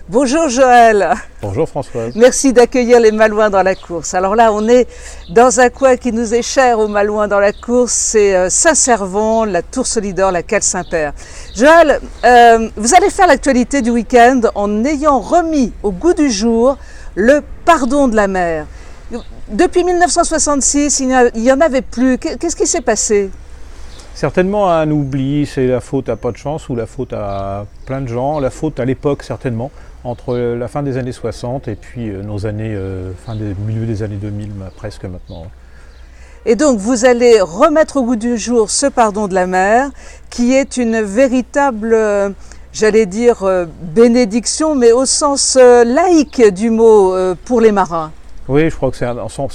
Bonjour Joël. Bonjour Françoise. Merci d'accueillir les Malouins dans la course. Alors là, on est dans un coin qui nous est cher aux Malouins dans la course, c'est Saint-Servon, la Tour Solidor, la Cale Saint-Père. Joël, vous allez faire l'actualité du week-end en ayant remis au goût du jour le pardon de la mer. Depuis 1966, il n'y en avait plus. Qu'est-ce qui s'est passé ? Certainement un oubli, c'est la faute à pas de chance ou la faute à plein de gens, la faute à l'époque certainement, entre la fin des années 60 et puis nos années, milieu des années 2000 presque maintenant. Et donc vous allez remettre au goût du jour ce pardon de la mer qui est une véritable, j'allais dire, bénédiction, mais au sens laïque du mot pour les marins. Oui, je crois que ça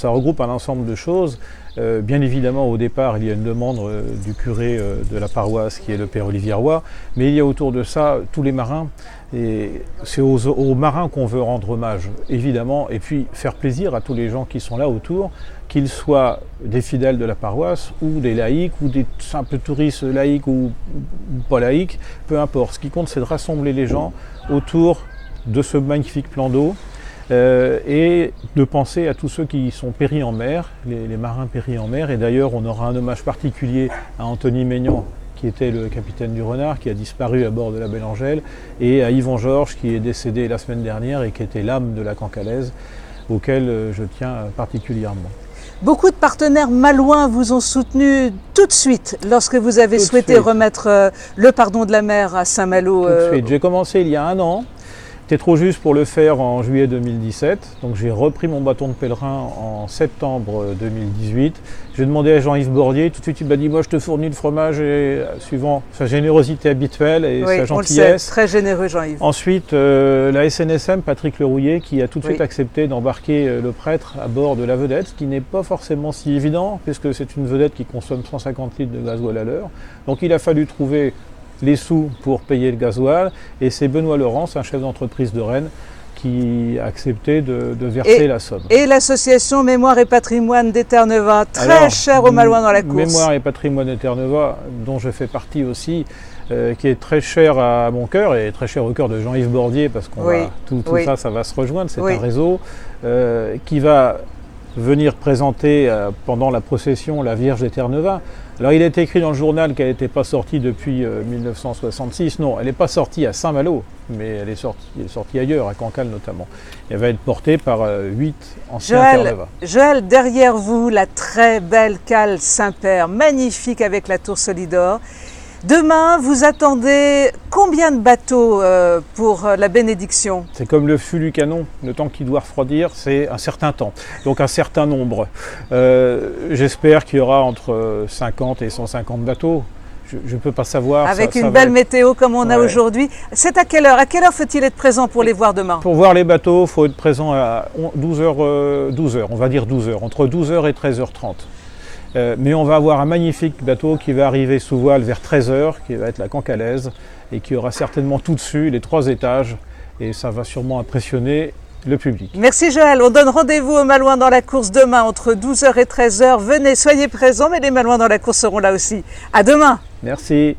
regroupe un ensemble de choses. Bien évidemment, au départ, il y a une demande du curé de la paroisse qui est le père Olivier Roy, mais il y a autour de ça tous les marins, et c'est aux marins qu'on veut rendre hommage, évidemment, et puis faire plaisir à tous les gens qui sont là autour, qu'ils soient des fidèles de la paroisse, ou des laïcs, ou des simples touristes laïcs ou pas laïcs, peu importe. Ce qui compte, c'est de rassembler les gens autour de ce magnifique plan d'eau, et de penser à tous ceux qui sont péris en mer, les marins péris en mer. Et d'ailleurs, on aura un hommage particulier à Anthony Maignan, qui était le capitaine du Renard, qui a disparu à bord de la Belle Angèle, et à Yvon Georges, qui est décédé la semaine dernière et qui était l'âme de la Cancalaise, auquel je tiens particulièrement. Beaucoup de partenaires malouins vous ont soutenu tout de suite lorsque vous avez souhaité remettre le pardon de la mer à Saint-Malo. Tout de suite. J'ai commencé il y a un an. C'était trop juste pour le faire en juillet 2017, donc j'ai repris mon bâton de pèlerin en septembre 2018. J'ai demandé à Jean-Yves Bordier, tout de suite il m'a dit « moi je te fournis le fromage » et suivant sa générosité habituelle et sa gentillesse. On le sait, très généreux Jean-Yves. Ensuite, la SNSM, Patrick Lerouillet, qui a tout de suite accepté d'embarquer le prêtre à bord de la vedette, ce qui n'est pas forcément si évident, puisque c'est une vedette qui consomme 150 litres de gasoil à l'heure. Donc il a fallu trouver les sous pour payer le gasoil, et c'est Benoît Laurence, un chef d'entreprise de Rennes, qui a accepté de verser la somme. Et l'association Mémoire et Patrimoine d'Eterneva, très chère aux Malouins dans la course. Mémoire et Patrimoine d'Eterneva, dont je fais partie aussi, qui est très cher à mon cœur et très cher au cœur de Jean-Yves Bordier, parce qu'on tout ça va se rejoindre, c'est un réseau qui va venir présenter pendant la procession la Vierge d'Eterneva. Alors il est écrit dans le journal qu'elle n'était pas sortie depuis 1966. Non, elle n'est pas sortie à Saint-Malo, mais elle est sortie ailleurs, à Cancale notamment. Elle va être portée par 8 anciens Eterneva. Joël, derrière vous, la très belle Cale Saint-Père, magnifique avec la Tour Solidor. Demain, vous attendez combien de bateaux pour la bénédiction ? C'est comme le fût du canon, le temps qui doit refroidir, c'est un certain temps, donc un certain nombre. J'espère qu'il y aura entre 50 et 150 bateaux. Je ne peux pas savoir. Avec une belle météo comme on a aujourd'hui. C'est à quelle heure ? À quelle heure faut-il être présent pour les voir demain ? Pour voir les bateaux, il faut être présent à 12h, on va dire 12h, entre 12h et 13h30. Mais on va avoir un magnifique bateau qui va arriver sous voile vers 13h, qui va être la Cancalaise, et qui aura certainement tout dessus, les 3 étages, et ça va sûrement impressionner le public. Merci Joël, on donne rendez-vous aux Malouins dans la course demain entre 12h et 13h. Venez, soyez présents, mais les Malouins dans la course seront là aussi. À demain. Merci.